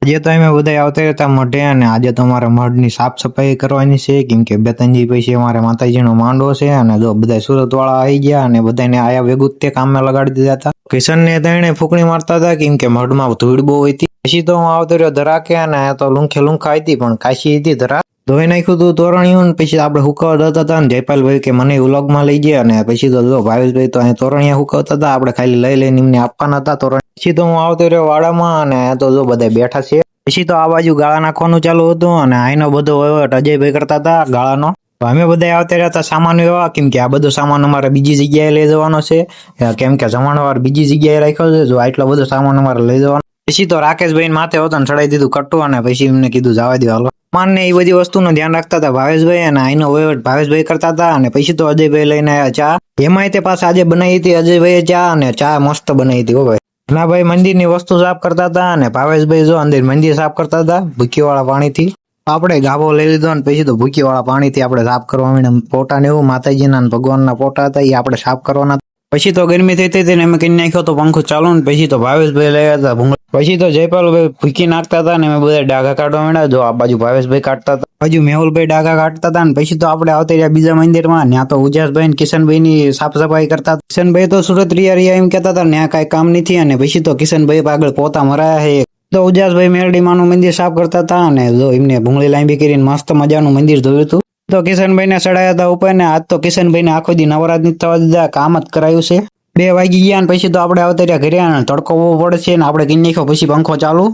આજે તો અમે બધા આવતા હતા મઢે અને આજે તો અમારે મઢની સાફ સફાઈ કરવાની છે કેમ કે બે ત્રણ દી પછી અમારે માતાજીનો માંડવો છે અને જો બધા સુરત વાળા આવી ગયા અને બધાને આયા ભેગું જ તે કામે લગાડી દીધા હતા. કિશનને તેણે ફૂકણી મારતા હતા કેમ કે મઢમાં ધૂળ બહુ હતી. પછી તો હું આવતો રહ્યો ધરાકે અને તો લુંખા હતી પણ કાશી હતી ધરા ધોઈ નાખ્યું હતું તોરણિયું. પછી આપણે હુકવવા જતા હતા ને જયપાલભાઈ કે મને વ્લોગમાં લઈ ગયા અને પછી તો જો ભાવેશભાઈ તો અહીં તોરણિયા હુકવતા હતા, આપણે ખાલી લઈ લઈને એમને આપવાના હતા તોરણ. પછી તો હું આવતો રહ્યો વાડામાં અને તો જો બધા બેઠા છે. પછી તો આ બાજુ ગાળા નાખવાનું ચાલુ હતું અને આઈનો બધો વહીવટ અજયભાઈ કરતા હતા ગાળાનો. અમે બધા આવતા રહ્યા હતા સામાન એવા કેમ કે આ બધો સામાન અમારે બીજી જગ્યાએ લઈ જવાનો છે કેમ કે જમણવાર બીજી જગ્યાએ રાખ્યો છે. જો આટલો બધો સામાન અમારે લઈ જવાનો. પછી તો રાકેશભાઈ માથે હતો ને ચડાઈ દીધું કટ્ટું અને પછી એમને કીધું જવા દો હાલો. સામાન ને એ બધી વસ્તુનું ધ્યાન રાખતા હતા ભાવેશભાઈ અને આઈનો વહીવટ ભાવેશભાઈ કરતા હતા. અને પછી તો અજયભાઈ લઈને આવ્યા ચા. એમાંય તે પાછા આજે બનાવી હતી અજયભાઈએ ચા અને ચા મસ્ત બનાવી હતી હો ભાઈ. ભાઈ મંદિરની વસ્તુ સાફ કરતા હતા અને ભાવેશભાઈ જો અંદર મંદિર સાફ કરતા હતા ભૂકીવાળા પાણીથી. આપણે ગાભો લઈ લીધો અને પછી તો ભૂકીવાળા પાણીથી આપણે સાફ કરવા માંડ્યા. પોટા ને એવું માતાજીના ભગવાનના પોટા હતા એ આપણે સાફ કરવાના. પછી તો ગરમી થઈ હતી અમે કરી નાખ્યો તો પંખો ચાલુ ને પછી તો ભાવેશભાઈ લઈ હતા ભૂંગળા. પછી તો જયપાલભાઈ ભૂકી નાખતા હતા ને અમે બધા ડાઘા કાઢવા માંડ્યા. જો આ બાજુ ભાવેશભાઈ કાઢતા હતા, બાજુ મેહુલભાઈ ડાઘા કાઢતા હતા. ને પછી તો આપણે આવતા રહ્યા બીજા મંદિરમાં. ત્યાં તો ઉજાસભાઈ ને કિશનભાઈ ની સાફ સફાઈ કરતા. કિશનભાઈ તો સુરત રિયા એમ કેતા હતા ત્યાં કઈ કામ નથી. અને પછી તો કિશનભાઈ આગળ પોતા મરાયા છે. તો ઉજાસભાઈ મેરડીમાનું મંદિર સાફ કરતા હતા અને જો એમને ભૂંગળી લાંબી કરીને મસ્ત મજાનું મંદિર ધોયું હતું. તો કિશનભાઈ ને ચડાયા હતા ઉપર ને આજ તો કિશનભાઈ ને આખો દી નવરાત નથી થવા દીધા, કામ જ કરાયું છે. 2 વાગી ગયા ને પછી તો આપણે આવતા રહ્યા ઘરે. તડકો બહુ પડે છે ને આપણે કઈ નાખ્યો પછી પંખો ચાલુ.